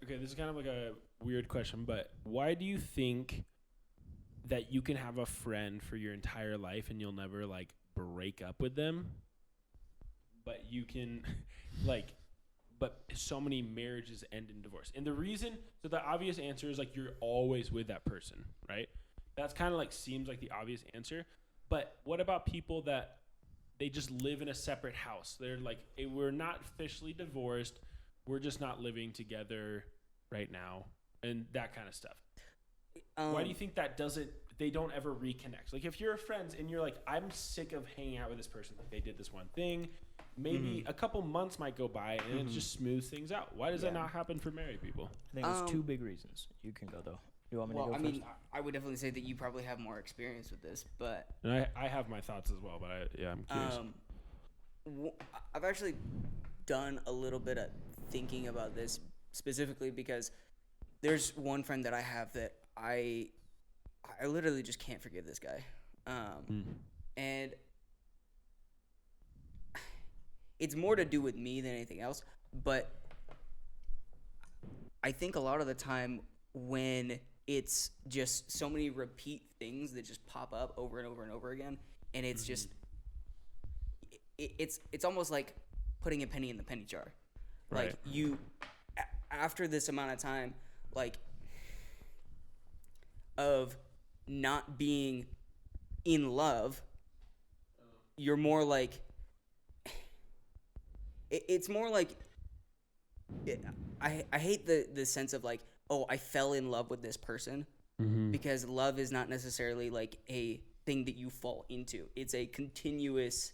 Okay, this is kind of like a weird question, but why do you think that you can have a friend for your entire life and you'll never like break up with them, but you can like, but so many marriages end in divorce? And the reason, so the obvious answer is like you're always with that person, right? That's kind of like seems like the obvious answer. But what about people that they just live in a separate house? They're like, we're not officially divorced. We're just not living together right now, and that kind of stuff. Why do you think that they don't ever reconnect? Like if you're friends and you're like, I'm sick of hanging out with this person. Like they did this one thing. Maybe a couple months might go by and it just smooths things out. Why does that not happen for married people? I think there's two big reasons. You can go though. You want me to go first? I mean, I would definitely say that you probably have more experience with this, but And I have my thoughts as well, but I'm curious. I've actually done a little bit of thinking about this specifically because there's one friend that I have that I literally just can't forgive this guy. And it's more to do with me than anything else, but I think a lot of the time when it's just so many repeat things that just pop up over and over and over again, and it's just it's almost like putting a penny in the penny jar. Right. Like you after this amount of time, like of not being in love, you're more like it's more like I hate the sense of like, oh, I fell in love with this person, because love is not necessarily like a thing that you fall into. It's a continuous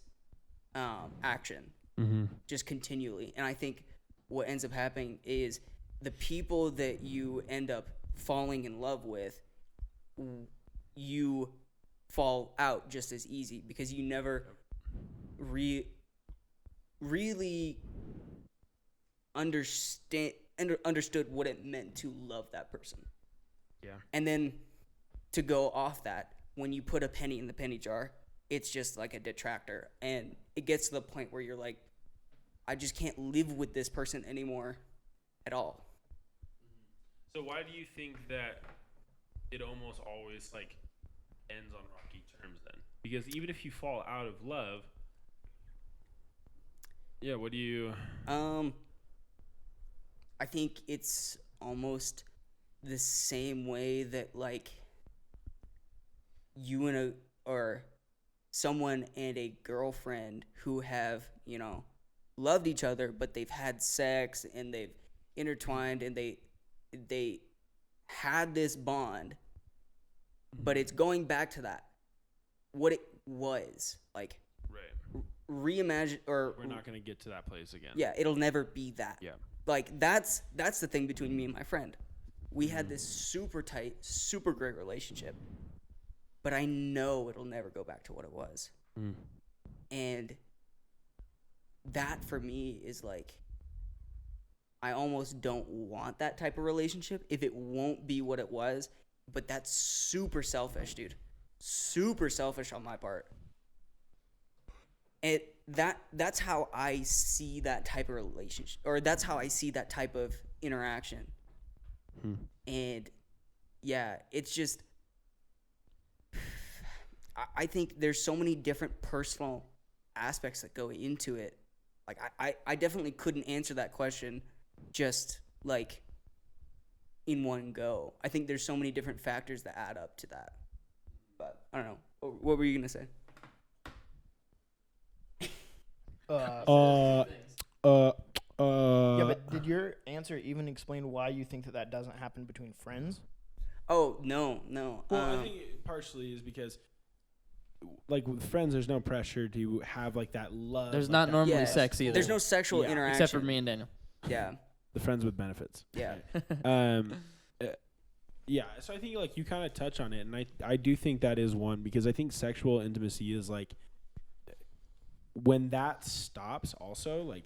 action, just continually. And I think what ends up happening is the people that you end up falling in love with, you fall out just as easy because you never really understood what it meant to love that person. Yeah. And then to go off that, when you put a penny in the penny jar, it's just like a detractor. And it gets to the point where you're like, I just can't live with this person anymore at all. So why do you think that it almost always like ends on rocky terms then? Because even if you fall out of love, yeah, what do you... I think it's almost the same way that like you and someone and a girlfriend who have, loved each other, but they've had sex and they've intertwined and they had this bond, but it's going back to that, what it was like. Right. Reimagine, or we're not going to get to that place again. Yeah, it'll never be that. Yeah. Like that's the thing between me and my friend. We had this super tight, super great relationship, but I know it'll never go back to what it was. And that for me is like, I almost don't want that type of relationship if it won't be what it was. But that's super selfish, dude. Super selfish on my part. And that's how I see that type of relationship, or that's how I see that type of interaction. And yeah, it's just, I think there's so many different personal aspects that go into it. Like I definitely couldn't answer that question just like in one go. I think there's so many different factors that add up to that. But I don't know. What were you gonna say? Yeah, but did your answer even explain why you think that doesn't happen between friends? Oh, no. Well, I think it partially is because, like, with friends, there's no pressure to have, like, that love. There's like not that. normally sex either. There's no sexual interaction. Except for me and Daniel. Yeah. The friends with benefits. Yeah. Yeah, so I think, like, you kind of touch on it, and I do think that is one, because I think sexual intimacy is, like, when that stops also, like,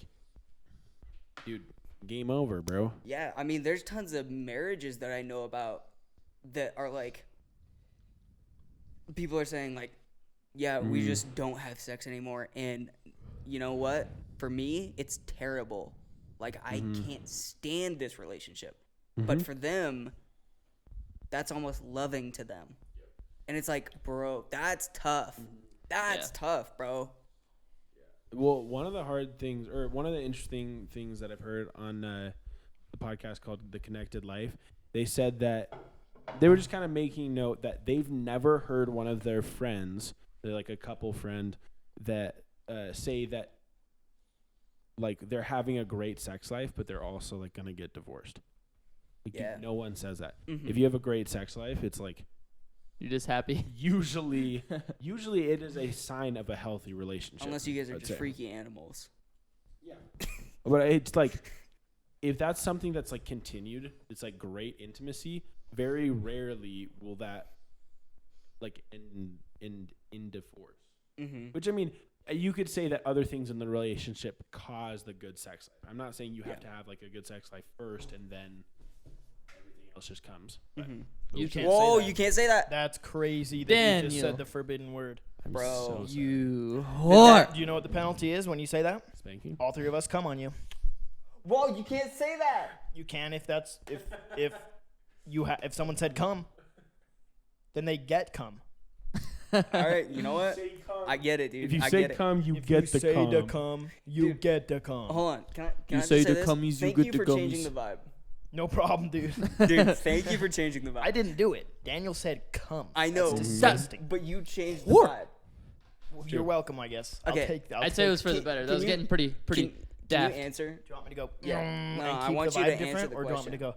dude, game over, bro. Yeah, I mean, there's tons of marriages that I know about that are, like, people are saying, like, yeah, we just don't have sex anymore, and you know what? For me, it's terrible. Like, I can't stand this relationship. But for them, that's almost loving to them. And it's like, bro, that's tough. That's tough, bro. Well, one of the hard things, or one of the interesting things that I've heard on the podcast called The Connected Life, they said that they were just kind of making note that they've never heard one of their friends, they're like a couple friend, that say that like they're having a great sex life, but they're also like going to get divorced. Like, no one says that. If you have a great sex life, it's like you're just happy. Usually it is a sign of a healthy relationship. Unless you guys are just freaky animals. Yeah. But it's like, if that's something that's like continued, it's like great intimacy. Very rarely will that like end in divorce. Which, I mean, you could say that other things in the relationship cause the good sex life. I'm not saying you have to have like a good sex life first and then everything else just comes. You can't Whoa, say that. you can't say that. That's crazy that Daniel. you just said the forbidden word. Bro, You Do you know what the penalty is when you say that? Spanking. All three of us come on you. Whoa, you can't say that. You can if if someone said come, then they get come. All right, you know what? I get it, dude. If you I say get it. come, you If get you the say come. the come, you Dude. get the come. Hold on. Can I You just say say the this? cummies, you Thank get you the for changing gummies. the vibe. No problem, dude. Dude, thank you for changing the vibe. I didn't do it. Daniel said come. I know, That's disgusting. but you changed the Whoop. vibe. You're welcome, I guess. Okay. I'd say it was for the better. That was getting pretty Can daft. you answer? Do you want me to go? Yeah. And No, I keep want the you to vibe answer different, the or do you want me to question. go?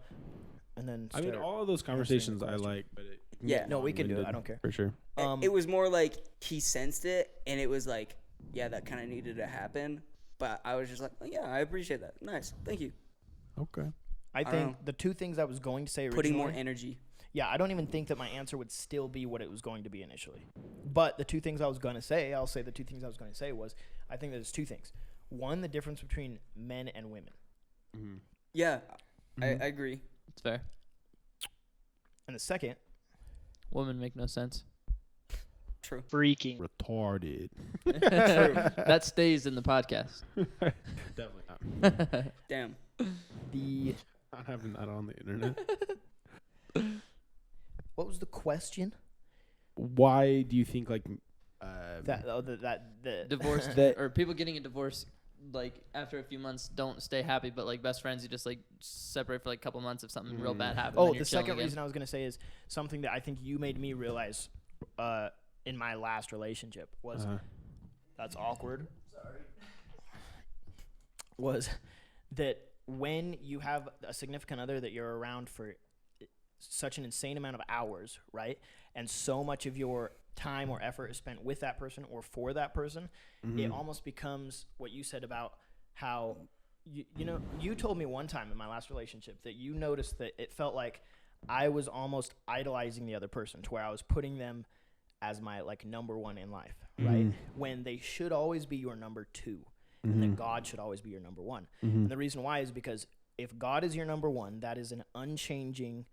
And then I mean, start all of those conversations I question. like, but it can Yeah. get No, we can do it. long-winded, I don't care. For sure. It was more like he sensed it, and it was like, yeah, that kind of needed to happen. But I was just like, oh, yeah, I appreciate that. Nice, thank you. Okay. I don't think know. the two things I was going to say originally. Putting more energy. Yeah, I don't even think that my answer would still be what it was going to be initially. But the two things I was going to say, I'll say the two things I was going to say was, I think there's two things. One, the difference between men and women. Yeah, I agree. It's fair. And the second, Women make no sense. True. freaking. Retarded. That stays in the podcast. Definitely not. Damn. The Not having that on the internet. what was the question? Why do you think like The Divorce That- or people getting a divorce like after a few months don't stay happy, but like best friends you just like separate for like a couple months if something real bad happens. Oh, the second reason I was going to say is something that I think you made me realize in my last relationship was that's awkward. Sorry. Was that when you have a significant other that you're around for such an insane amount of hours, right? And so much of your time or effort is spent with that person or for that person, it almost becomes what you said about how you know, you told me one time in my last relationship that you noticed that it felt like I was almost idolizing the other person to where I was putting them as my like number one in life, right? When they should always be your number two, and that God should always be your number one. And the reason why is because if God is your number one, that is an unchanging,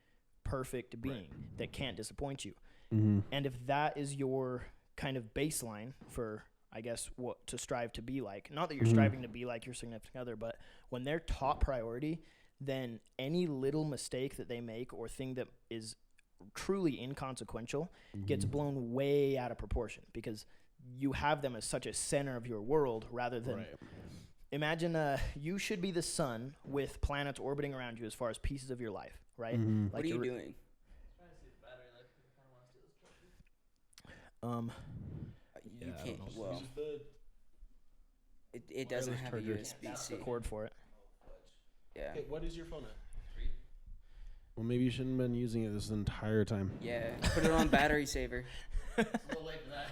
perfect being that can't disappoint you. And if that is your kind of baseline for, I guess, what to strive to be like, not that you're striving to be like your significant other, but when they're top priority, then any little mistake that they make or thing that is truly inconsequential gets blown way out of proportion because you have them as such a center of your world rather than imagine you should be the sun with planets orbiting around you as far as pieces of your life, right? Like What are you doing? You can't. Well, it doesn't have a USB-C. Cord for it. Yeah. Okay, what is your phone at? Well, maybe you shouldn't have been using it this entire time. Yeah. Put it on battery saver. A little late for that.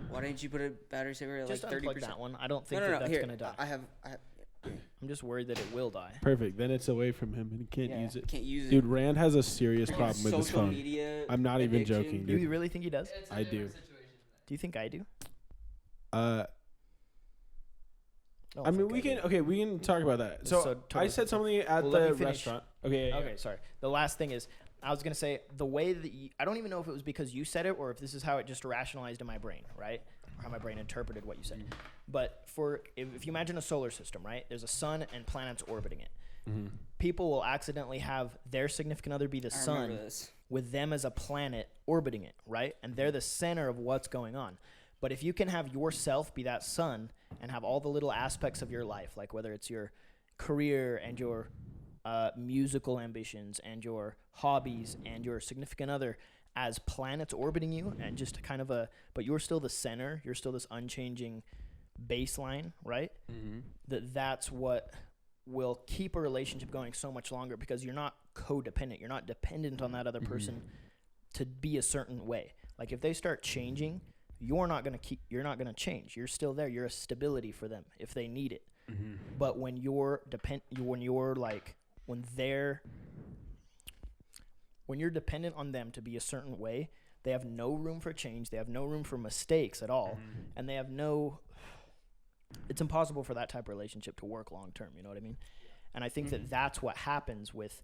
Why didn't you put a battery saver at Just like unplug 30%? that one. I don't think No. that's Here, going to die. I have. I'm just worried that it will die. Perfect. Then it's away from him and he can't use it. Can't use it. Dude, Rand has a serious problem with his Social phone. media I'm not even addiction. joking, Do dude. you really think he does? I do. Do you think I do? Oh, I mean, fuck, we do. can talk about that. So, So I totally said something at Well, let the me finish. restaurant. Okay. Okay, sorry. The last thing is, I was going to say, the way that I don't even know if it was because you said it or if this is how it just rationalized in my brain, right? Or how my brain interpreted what you said. But if you imagine a solar system, right? There's a sun and planets orbiting it. people will accidentally have their significant other be the I remember sun this. with them as a planet orbiting it, right? And they're the center of what's going on. But if you can have yourself be that sun and have all the little aspects of your life, like whether it's your career and your musical ambitions and your hobbies and your significant other as planets orbiting you, and just kind of but you're still the center, you're still this unchanging baseline, right? That's what will keep a relationship going so much longer, because you're not codependent, you're not dependent on that other person to be a certain way. Like if they start changing, you're not going to change. You're still there. You're a stability for them if they need it. But when you're dependent on them to be a certain way, they have no room for change. They have no room for mistakes at all. And they have it's impossible for that type of relationship to work long term. You know what I mean? And I think that that's what happens with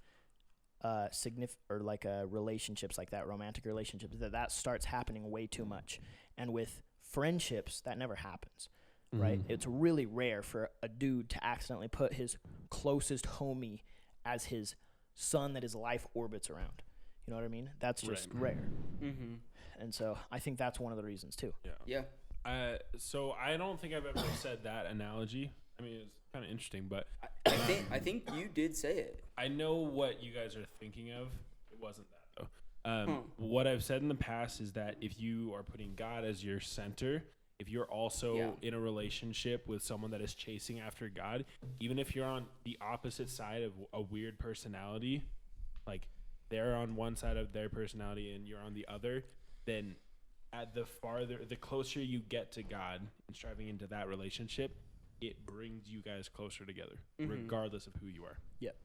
relationships like that, romantic relationships, that starts happening way too much. And with friendships, that never happens, right? It's really rare for a dude to accidentally put his closest homie as his sun that his life orbits around. You know what I mean? That's just rare. And so I think that's one of the reasons too. Yeah. So I don't think I've ever said that analogy. I mean, it's kind of interesting, but I think you did say it. I know what you guys are thinking of. It wasn't that though. What I've said in the past is that if you are putting God as your center, if you're also in a relationship with someone that is chasing after God, even if you're on the opposite side of a weird personality, like they're on one side of their personality and you're on the other, then the closer you get to God and striving into that relationship, it brings you guys closer together, regardless of who you are. Yep.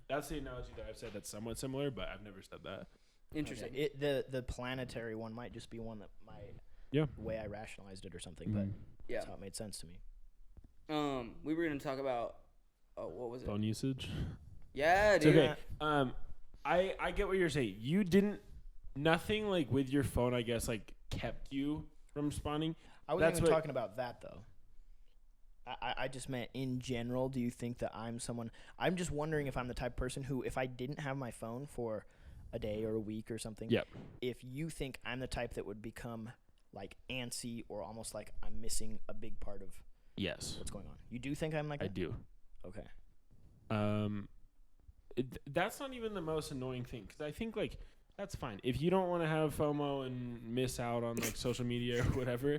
That's the analogy that I've said that's somewhat similar, but I've never said that. Interesting. Okay. The planetary one might just be one that the way I rationalized it or something, but that's how it made sense to me. We were going to talk about, what was it? Phone usage? Yeah, dude. It's okay. I get what you're saying. You didn't, nothing like with your phone, I guess, like kept you from responding. I wasn't even talking about that though. I just meant in general. Do you think that I'm just wondering if I'm the type of person who, if I didn't have my phone for a day or a week or something, if you think I'm the type that would become like antsy or almost like I'm missing a big part of what's going on. You do think I'm like that? I do. Okay. That's not even the most annoying thing, because I think like that's fine if you don't want to have FOMO and miss out on like social media or whatever.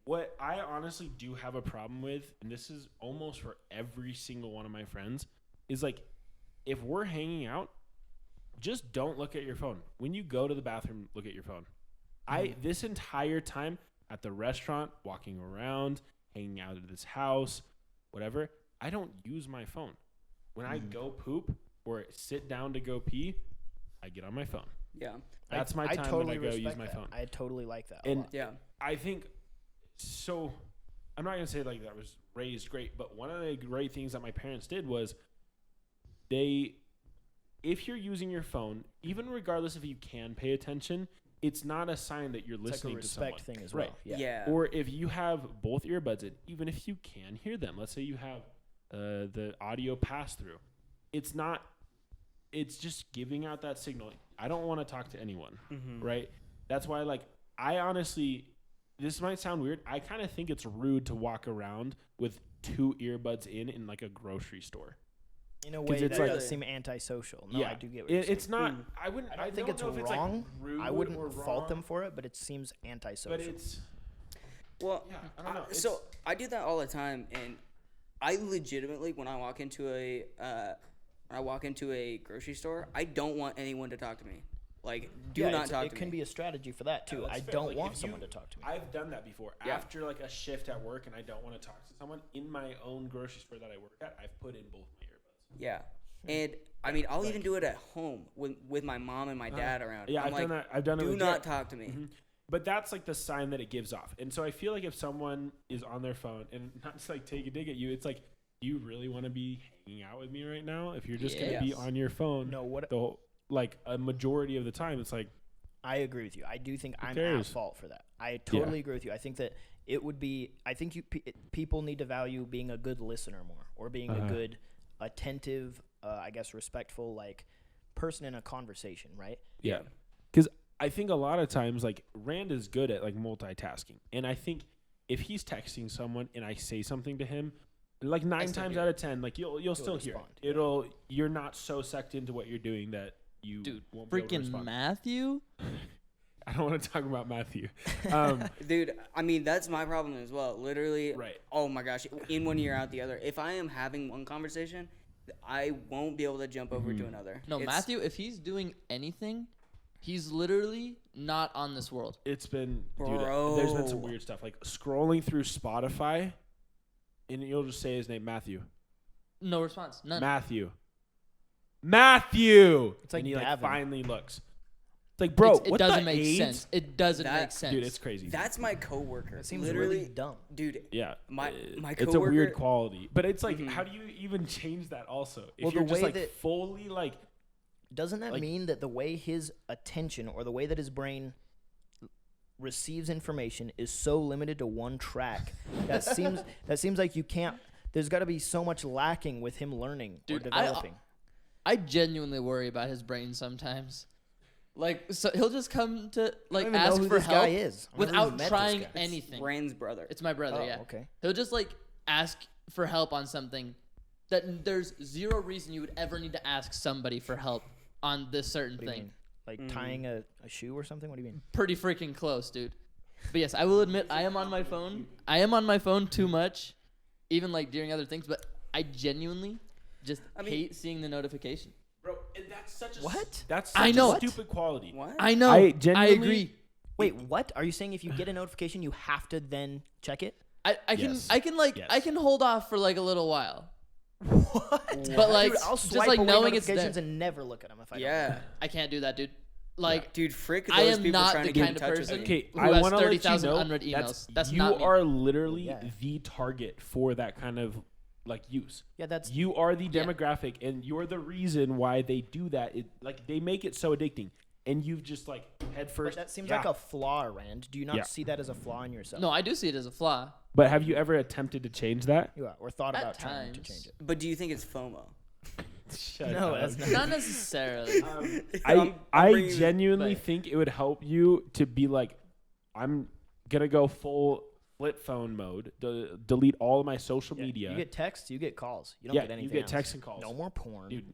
What I honestly do have a problem with, and this is almost for every single one of my friends, is like if we're hanging out, just don't look at your phone. When you go to the bathroom, look at your phone. This entire time at the restaurant, walking around, hanging out at this house, whatever, I don't use my phone. When I go poop or sit down to go pee, I get on my phone. Yeah. That's my time when I go use my phone. I totally like that. And a lot. Yeah. I think, so I'm not going to say like that was raised great, but one of the great things that my parents did was if you're using your phone, even regardless if you can pay attention, it's not a sign that you're listening to someone. It's like a respect thing as well. Yeah. Or if you have both earbuds in, even if you can hear them, let's say you have the audio pass through, it's just giving out that signal. I don't want to talk to anyone, right? That's why, like, I honestly, this might sound weird, I kind of think it's rude to walk around with 2 earbuds in like a grocery store. In a way, that does seem antisocial. No, I do get what you're saying. It's not. I don't think it's know if wrong. It's like rude. I wouldn't or fault wrong, them for it, but it seems antisocial. But it's. Well, yeah, I don't know. So I do that all the time, and I legitimately, when I walk into a grocery store, I don't want anyone to talk to me. Like, do not talk to me. It can be a strategy for that too. I don't want someone to talk to me. I've done that before. Yeah. After like a shift at work, and I don't want to talk to someone in my own grocery store that I work at, I've put in both my earbuds. Yeah. And I mean, I'll even do it at home with my mom and my dad around. Yeah, I've done that. I've done it. Do not talk to me. But that's like the sign that it gives off. And so I feel like if someone is on their phone, and not to like take a dig at you, it's like, do you really want to be hanging out with me right now? If you're just going to be on your phone, like a majority of the time, it's like. I agree with you. I do think I'm at fault for that. I totally agree with you. I think that it would be. I think people need to value being a good listener more, or being a good attentive, I guess respectful, like person in a conversation, right? Yeah. Because I think a lot of times, like, Rand is good at, like, multitasking. And I think if he's texting someone and I say something to him, like, 9 times out of 10, like, you'll still hear it. You're not so sucked into what you're doing that you won't be able to Freaking respond. Matthew. I don't want to talk about Matthew. Dude, I mean, that's my problem as well. Literally, Right. oh my gosh, in one ear, out the other. If I am having one conversation, I won't be able to jump over to another. No, Matthew, if he's doing anything, he's literally not on this world. It's been, Bro. dude, there's been some weird stuff. Like, scrolling through Spotify, and you'll just say his name, Matthew. No response. None. Matthew. It's like and he, like, Davin. finally looks. It's like, bro, it what doesn't the make AIDS? sense. It doesn't make sense. Dude, it's crazy. That's my coworker. It seems Literally, really dumb. dude. Yeah. My It's a weird coworker- quality. But it's like, how do you even change that also? If Well, you're the just way like that- fully like Doesn't that Like- mean that the way his attention or the way that his brain receives information is so limited to one track that seems like you can't? There's got to be so much lacking with him learning or Dude, developing. I genuinely worry about his brain sometimes. Like, so he'll just come to like even know ask who for this help guy is. I've never even without met this trying guy. anything. Rand's brother. It's my brother. Oh, Yeah. okay. He'll just like ask for help on something that there's zero reason you would ever need to ask somebody for help on this certain What do you thing. mean? Like tying a shoe or something? What do you mean? Pretty freaking close, dude. But yes, I will admit I am on my phone. I am on my phone too much, even like during other things. But I genuinely just hate seeing the notification. bro, and that's such a What? That's I such know. a stupid quality. What? I know. I I genuinely- agree. Wait, what? Are you saying if you get a notification, you have to then check it? I can Yes. I can like Yes. I can hold off for like a little while. What? But like Dude, I'll just swipe like away knowing it's there. notifications and never look at them if I don't. Yeah. I can't do that, dude. Like Dude, frick I those am people not trying the to get kind in of touch with person- me. Okay, who I has want to let you 30,000 know unread emails. That's you not me. are literally Yeah. the target for that kind of like use. Yeah, that's You are the Yeah. demographic, and you're the reason why they do that. It like they make it so addicting, and you've just like head but first. that seems like a flaw, Rand. Do you not Yeah. see that as a flaw in yourself? No, I do see it as a flaw. But have you ever attempted to change that? Yeah, or thought At about trying to times. change it. But do you think it's FOMO? Shut No, up. that's not. Not necessarily. I'm I bringing the- genuinely but- think it would help you to be like, I'm gonna go full flip phone mode, delete all of my social Yeah, media. You get texts, you get calls. You don't Yeah, get anything you get else. texts and calls. No more porn. Dude,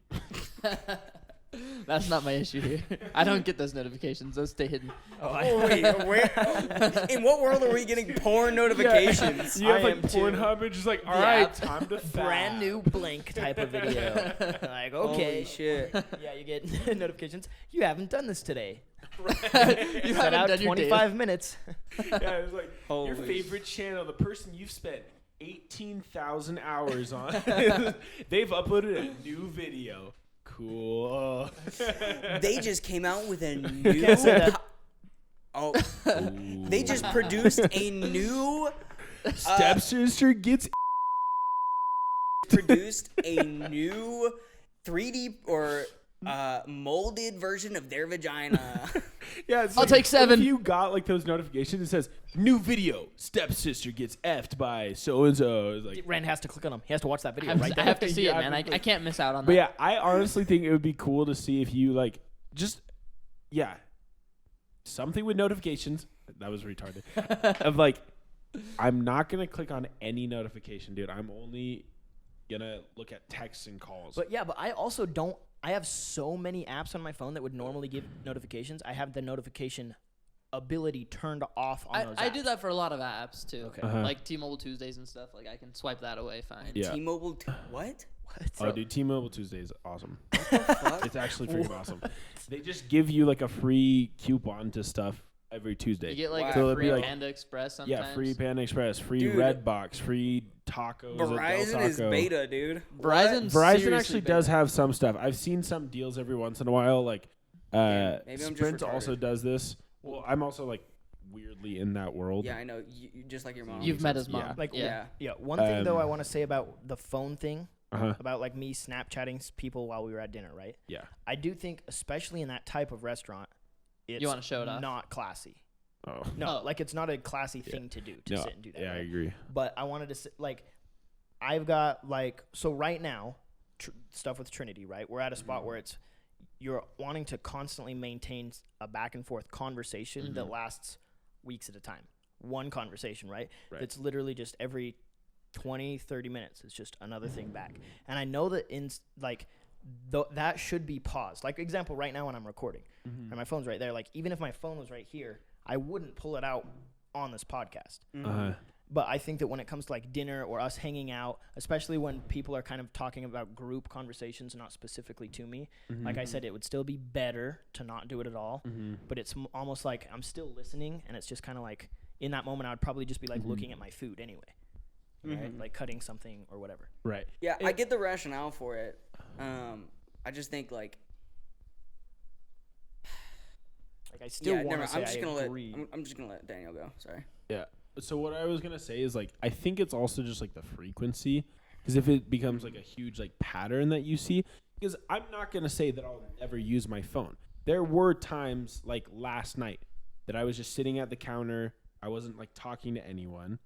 That's not my issue here. I don't get those notifications. Those stay hidden. Oh, wait, where? In what world are we getting porn notifications? you have I like am too. Pornhub, it's just like, all Yeah. right, time to Brand new blank type of video. Like, okay. Holy shit. Yeah, you get notifications. You haven't done this today. You Set haven't out done your 25 minutes. Yeah, it's like your Holy favorite channel, the person you've spent 18,000 hours on. They've uploaded a new video. Cool. They just came out with a Can't say new. that. Oh, they just produced a new. Stepsister gets. Produced a new 3D or molded version of their vagina. Yeah, it's I'll like, take 7. If you got like those notifications, it says new video. Stepsister gets effed by so and so. Like, Rand has to click on them. He has to watch that I video have, right I there. have to see Yeah, it, man. I can't miss out on but that. yeah, I honestly think it would be cool to see if you like just something with notifications. That was retarded. Of like, I'm not gonna click on any notification, dude. I'm only gonna look at texts and calls. But yeah, but I also don't. I have so many apps on my phone that would normally give notifications. I have the notification ability turned off on those apps. I do that for a lot of apps too. Okay. Uh-huh. Like T-Mobile Tuesdays and stuff. Like I can swipe that away fine. Yeah. T-Mobile. What? Oh, dude, T-Mobile Tuesday is awesome. Fuck? It's actually freaking awesome. They just give you like a free coupon to stuff every Tuesday. You get like Wow. So a it'll free be like- Panda Express sometimes. Yeah, free Panda Express, free Dude. Redbox, free tacos. at Del Verizon is Taco. beta, dude. Verizon Verizon seriously actually beta. does have some stuff. I've seen some deals every once in a while. Like, Maybe I'm just Sprint retarded. also does this. Well, I'm also like weirdly in that world. Yeah, I know. You just like your mom. You've met his mom. Yeah. Like, yeah. yeah. One thing though, I Um, want to say about the phone thing, Uh-huh. about like me Snapchatting people while we were at dinner, right? Yeah. I do think, especially in that type of restaurant, it's wanna show it off? not classy. Oh. No, Oh. like it's not a classy thing to do to No. sit and do that. Yeah, I right? agree. But I wanted to like, I've got like, so right now, stuff with Trinity, right? We're at a spot where you're wanting to constantly maintain a back and forth conversation that lasts weeks at a time. One conversation, right? It's literally just every 20, 30 minutes. It's just another thing back. And I know that that should be paused. Like, example, right now when I'm recording, and my phone's right there, like, even if my phone was right here, I wouldn't pull it out on this podcast. But I think that when it comes to like dinner or us hanging out, especially when people are kind of talking about group conversations, not specifically to me, like I said, it would still be better to not do it at all. But it's almost like I'm still listening, and it's just kind of like in that moment, I would probably just be like looking at my food anyway, right? Like cutting something or whatever. Right. Yeah, I get the rationale for it. I just think like I still want to I'm say just I gonna agree. I'm just gonna let Daniel go. Sorry. Yeah. So what I was gonna say is like I think it's also just like the frequency, because if it becomes like a huge like pattern that you see, because I'm not gonna say that I'll never use my phone. There were times like last night that I was just sitting at the counter, I wasn't like talking to anyone,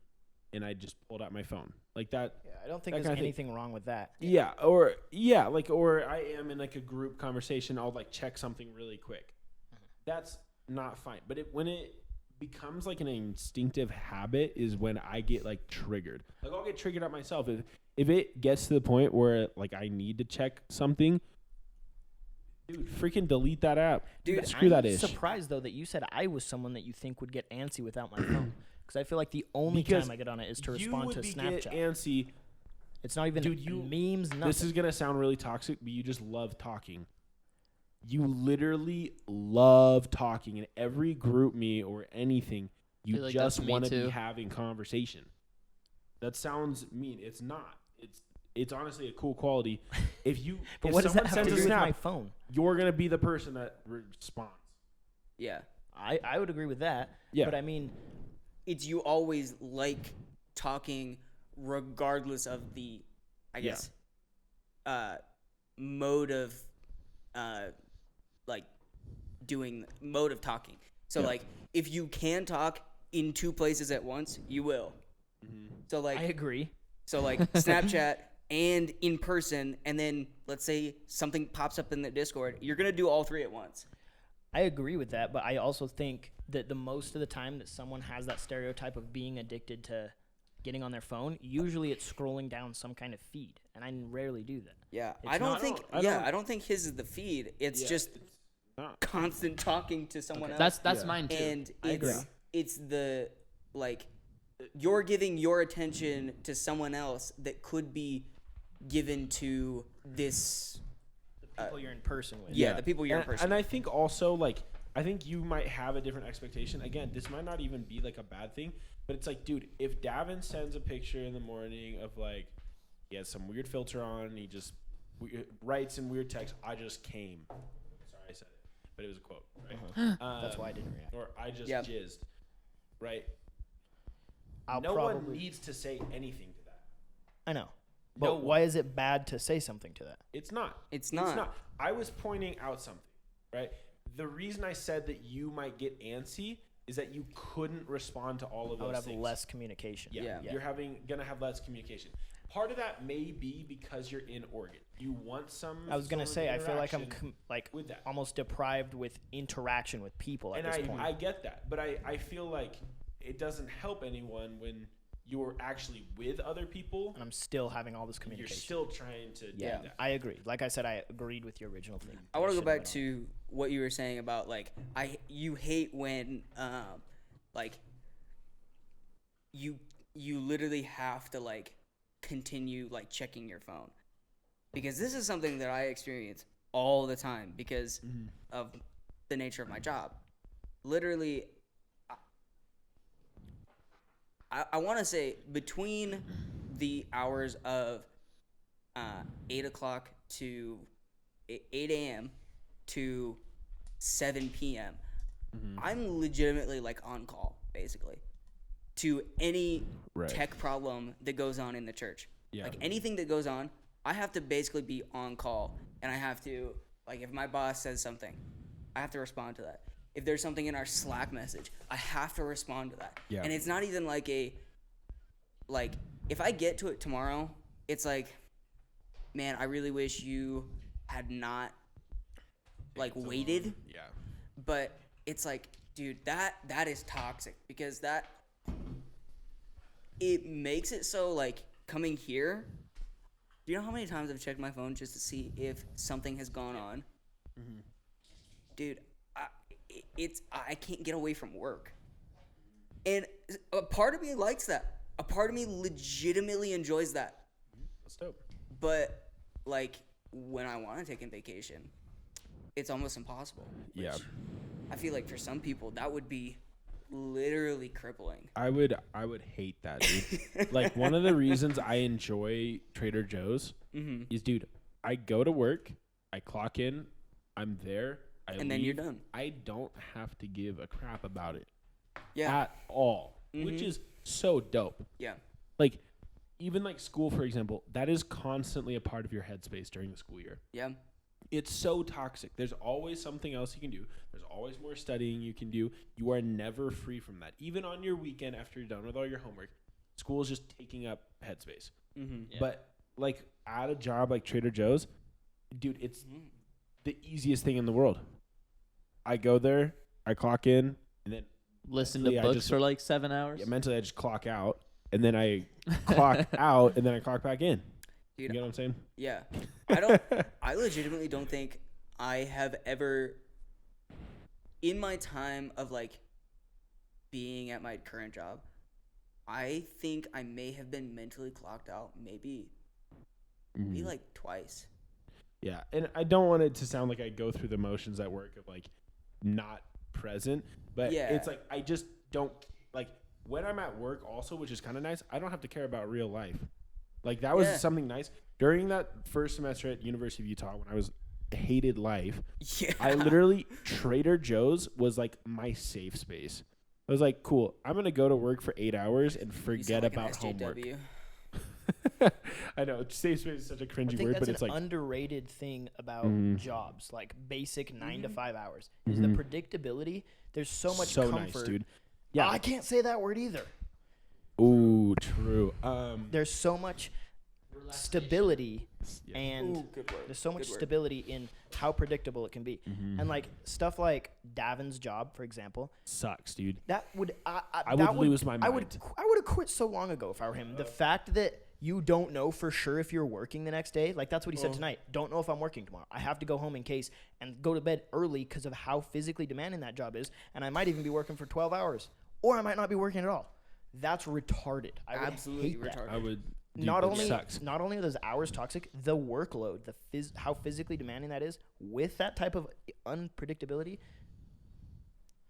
and I just pulled out my phone like that. Yeah, I don't think there's anything wrong with that. Yeah, or I am in like a group conversation, I'll like check something really quick. That's not fine. But when it becomes like an instinctive habit is when I get like triggered. Like I'll get triggered at myself if it gets to the point where like I need to check something. Dude, freaking delete that app. Dude, screw that I'm ish. surprised though that you said I was someone that you think would get antsy without my phone, because I feel like the only time I get on it is to respond to Snapchat. Get antsy. It's not even memes. Nothing. This is gonna sound really toxic, but you just love talking. You literally love talking in every group meet or anything. You like just that's me want to too. be having conversation. That sounds mean. It's not. It's honestly a cool quality. If what does that someone have to sends do a with snap, my phone? you're gonna be the person that responds. Yeah. I would agree with that. Yeah. But I mean, It's you always like talking regardless of the, I guess, mode of, like, mode of talking. So, like, if you can talk in two places at once, you will. So, like, I agree. So, like, Snapchat and in person, and then let's say something pops up in the Discord, you're going to do all three at once. I agree with that, but I also think that the most of the time that someone has that stereotype of being addicted to getting on their phone, usually it's scrolling down some kind of feed, and I rarely do that. Yeah, It's I don't not- think. I don't think his is the feed. It's just constant talking to someone else. That's mine too. And I agree. it's the like you're giving your attention to someone else that could be given to this. The people you're in person with. Yeah, the people you're in and, person. And I think also like I think you might have a different expectation. Again, this might not even be like a bad thing, but it's like, dude, if Davin sends a picture in the morning of like he has some weird filter on, and he just writes in weird text, "I just came." Sorry, I said it, but it was a quote, right? That's why I didn't react. Or I just Yep. jizzed, right? I'll No probably. one needs to say anything to that. I know. But No why is it bad to say something to that? It's not. It's not. I was pointing out something, right? The reason I said that you might get antsy is that you couldn't respond to all of I those would have things. less communication. Yeah. You're gonna have less communication. Part of that may be because you're in Oregon. You want some. I was gonna sort of say, I feel like I'm interaction with that. almost deprived with interaction with people at And this point. I get that, but I feel like it doesn't help anyone when you're actually with other people. and I'm still having all this You're communication. still trying to do Yeah, that. I agree. Like I said, I agreed with your original thing. I want to go should've back went on. to what you were saying about like you hate when like you literally have to like continue like checking your phone, because this is something that I experience all the time because of the nature of my job. Literally, I want to say between the hours of 8 o'clock to 8 a.m. to 7 p.m. I'm legitimately like on call basically to any tech problem that goes on in the church. Yeah. Like anything that goes on, I have to basically be on call, and I have to, like, if my boss says something, I have to respond to that. If there's something in our Slack message, I have to respond to that. Yeah. And it's not even like if I get to it tomorrow, it's like man, I really wish you had not like waited. Yeah. But it's like, dude, that is toxic because it makes it so like coming here. Do you know how many times I've checked my phone just to see if something has gone on? Mm-hmm. Dude, I can't get away from work. And a part of me likes that. A part of me legitimately enjoys that. That's dope. But like when I want to take a vacation, it's almost impossible. Yeah. I feel like for some people that would be literally crippling. I would hate that, dude. Like one of the reasons I enjoy Trader Joe's is, dude, I go to work, I clock in, I'm there, and leave, then you're done. I don't have to give a crap about it Yeah. at all, which is so dope. Yeah. Like even like school, for example, that is constantly a part of your headspace during the school year. Yeah. It's so toxic. There's always something else you can do. There's always more studying you can do. You are never free from that. Even on your weekend after you're done with all your homework, school is just taking up headspace. Mm-hmm. Yeah. But like at a job like Trader Joe's, dude, it's the easiest thing in the world. I go there, I clock in, and then Listen to mentally, books for like 7 hours. yeah, mentally I just clock out, and then I clock out, and then I clock back in. Dude, You get what I'm saying? yeah. I legitimately don't think I have ever, in my time of like being at my current job, I think I may have been mentally clocked out maybe like twice. Yeah, and I don't want it to sound like I go through the motions at work of like not present, but Yeah. it's like I just don't like when I'm at work also, which is kind of nice. I don't have to care about real life. Like that was Yeah. something nice during that first semester at University of Utah when I was hated life. Yeah. I literally Trader Joe's was like my safe space. I was like, cool, I'm gonna go to work for 8 hours and You forget sound like an about homework. SJW. I know safe space is such a I cringy think word, that's but an it's like underrated thing about jobs, like basic 9 to 5 hours, is Mhm. the predictability. There's so much so comfort. nice, dude. Yeah, Yeah. I can't say that word either. Ooh, true. There's so much stability, Yeah. and Ooh, good word. there's so much Good word. stability in how predictable it can be. Mhm. And like stuff like Davin's job, for example, Sucks, dude. that would I that would lose my I would mind. have quit so long ago if I were him. The fact that you don't know for sure if you're working the next day, like that's what he said tonight. Don't know if I'm working tomorrow. I have to go home in case and go to bed early because of how physically demanding that job is, and I might even be working for 12 hours, or I might not be working at all. That's retarded. I would Absolutely hate that. retarded. I would. Dude, Not that only sucks. not only are those hours toxic, the workload, how physically demanding that is with that type of unpredictability.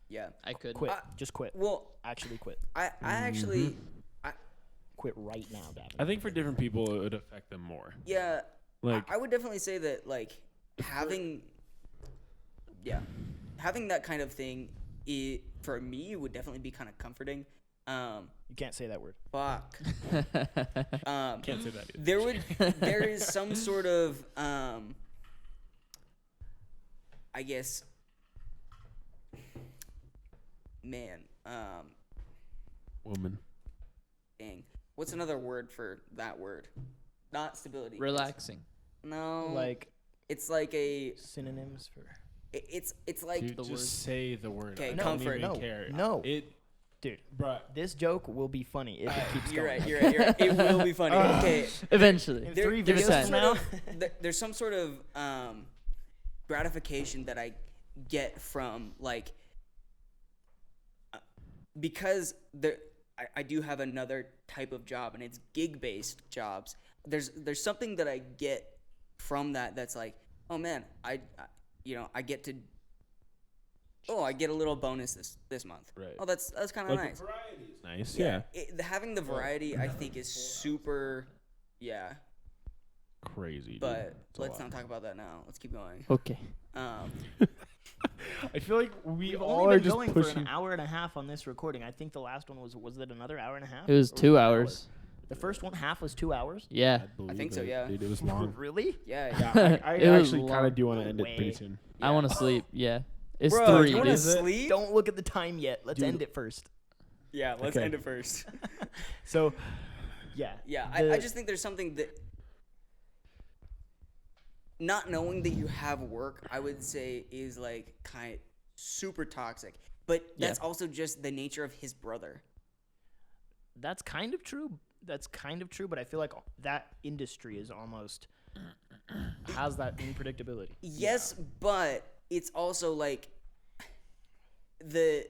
Yeah. I could. Quit. Just quit. Well, Actually quit. I actually, Quit right now, Davin. I think for different people it would affect them more. yeah, Like I would definitely say that like having that kind of thing, for me would definitely be kind of comforting. You can't say that word. Fuck. can't say that either. There is some sort of I guess, man, Woman. dang, what's another word for that word? Not stability. Relaxing. No, Like it's like a synonyms for. it's like Dude, the just word. say the word. Okay, I comfort. don't even No, care. no. It, Dude, bruh. this joke will be funny if it keeps you're going. right. You're right. It will be funny. Okay. Eventually. In There- 3 give it videos time. from now. There's some sort of gratification that I get from like because I do have another type of job and it's gig based jobs. There's something that I get from that's like, oh man, I get to I get a little bonus this month. Right. Oh, that's kind of Like, nice. variety is nice. Yeah. Having the variety I think is super Crazy. Dude. but It's a let's lot. not talk about that now. Let's keep going. Okay. I feel like we We've all only are been just going pushing. for an hour and a half on this recording. I think the last one was it another hour and a half? It was Or 2 it an hour? hours. The first one half was 2 hours. Yeah. I think so, it, yeah. Dude, it was long. Really? Yeah. Yeah, I It was actually kind long. of do want to No end it pretty way. soon. I want to sleep. Yeah. It's Bro, 3, you want to dude. sleep? Don't look at the time yet. Let's Dude. end it first. Yeah, let's Okay. end it first. So, yeah. Yeah, The- I just think there's something that not knowing that you have work, I would say, is like kind of super toxic. But that's also just the nature of his brother. That's kind of true. But I feel like that industry is almost has that unpredictability. Yes, but it's also like the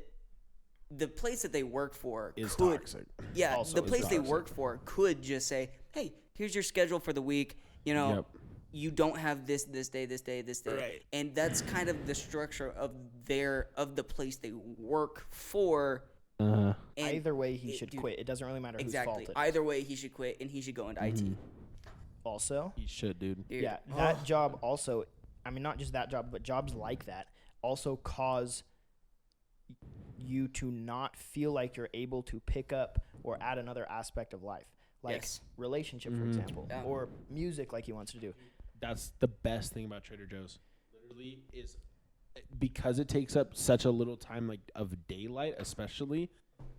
place that they work for Is could, toxic. Yeah, Also the is place they toxic. work for could just say, "Hey, here's your schedule for the week. You know, Yep. you don't have this day, this day, this day." Right. And that's kind of the structure of the place they work for. And Either way, he should dude, quit. It doesn't really matter whose Exactly. fault it is. Either way, he should quit and he should go into IT. Also, You should, dude. Dude. yeah, that job also, I mean, not just that job, but jobs like that also cause you to not feel like you're able to pick up or add another aspect of life. Like Yes. relationship, for example, Yeah. or music like he wants to do. That's the best thing about Trader Joe's. Literally is because it takes up such a little time, like of daylight, especially.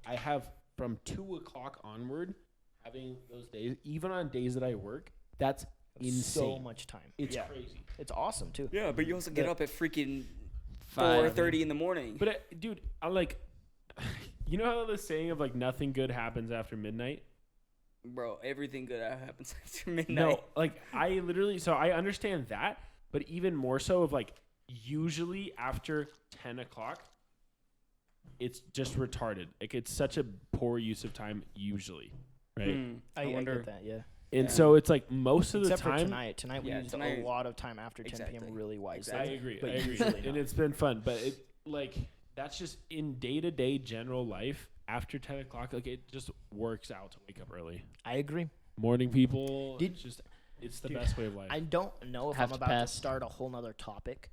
I have from 2:00 onward, having those days, even on days that I work. That's insane. So much time. It's yeah. crazy. It's awesome too. Yeah, but you also get up at freaking 5. 4:30 in the morning. But dude, I like. You know how the saying of like nothing good happens after midnight? Bro, everything good happens after midnight. No, like I literally. So I understand that, but even more so of like usually after 10:00, it's just retarded. Like it's such a poor use of time usually, right? I wonder. get that, yeah. And Yeah. so it's like most of Except the time. for tonight. Tonight we Yeah, used tonight- a lot of time after 10 Exactly. p.m. really wisely. I agree. But I agree. usually And not. it's been fun, but it like that's just in day-to-day general life after 10:00. Like it just works out to wake up early. I agree. Morning people. Did- It's the Dude, best way of life. I don't know if Have I'm to about pass. to start a whole nother topic,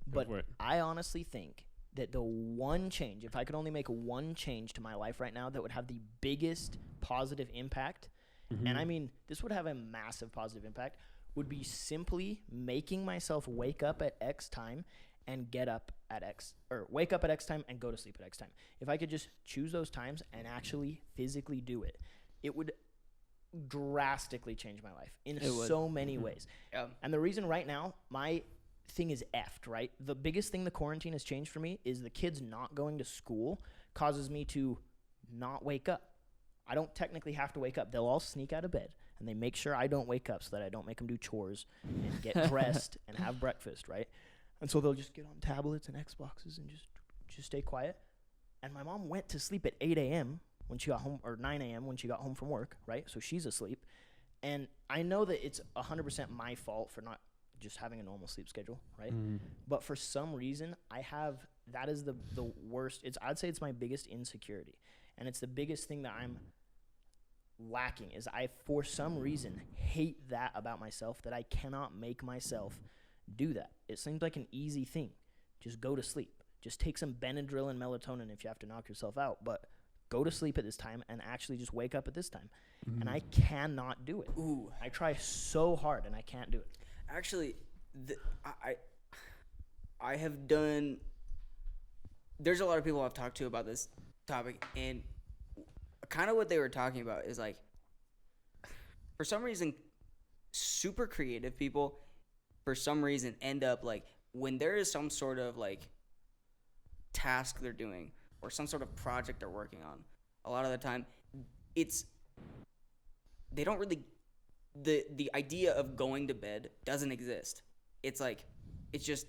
Go but for it. I honestly think that the one change, if I could only make one change to my life right now that would have the biggest positive impact, and I mean, this would have a massive positive impact, would be simply making myself wake up at X time and get up at X, or wake up at X time and go to sleep at X time. If I could just choose those times and actually physically do it, it would drastically change my life in It would. so many ways. Yeah. And the reason right now my thing is effed, right? The biggest thing the quarantine has changed for me is the kids not going to school causes me to not wake up. I don't technically have to wake up. They'll all sneak out of bed and they make sure I don't wake up so that I don't make them do chores and get dressed and have breakfast, right? And so they'll just get on tablets and Xboxes and just stay quiet. And my mom went to sleep at 8 a.m. when she got home, or 9 a.m. when she got home from work, right? So she's asleep. And I know that it's 100% my fault for not just having a normal sleep schedule, right? But for some reason, that is the worst. I'd say it's my biggest insecurity. And it's the biggest thing that I'm lacking is I, for some reason, hate that about myself, that I cannot make myself do that. It seems like an easy thing. Just go to sleep. Just take some Benadryl and melatonin if you have to knock yourself out. But go to sleep at this time and actually just wake up at this time. And I cannot do it. Ooh. I try so hard and I can't do it. Actually, I have done. There's a lot of people I've talked to about this topic, and kind of what they were talking about is like, for some reason, super creative people, for some reason, end up like when there is some sort of like task they're doing or some sort of project they're working on. A lot of the time, they don't really. The idea of going to bed doesn't exist. It's like, it's just,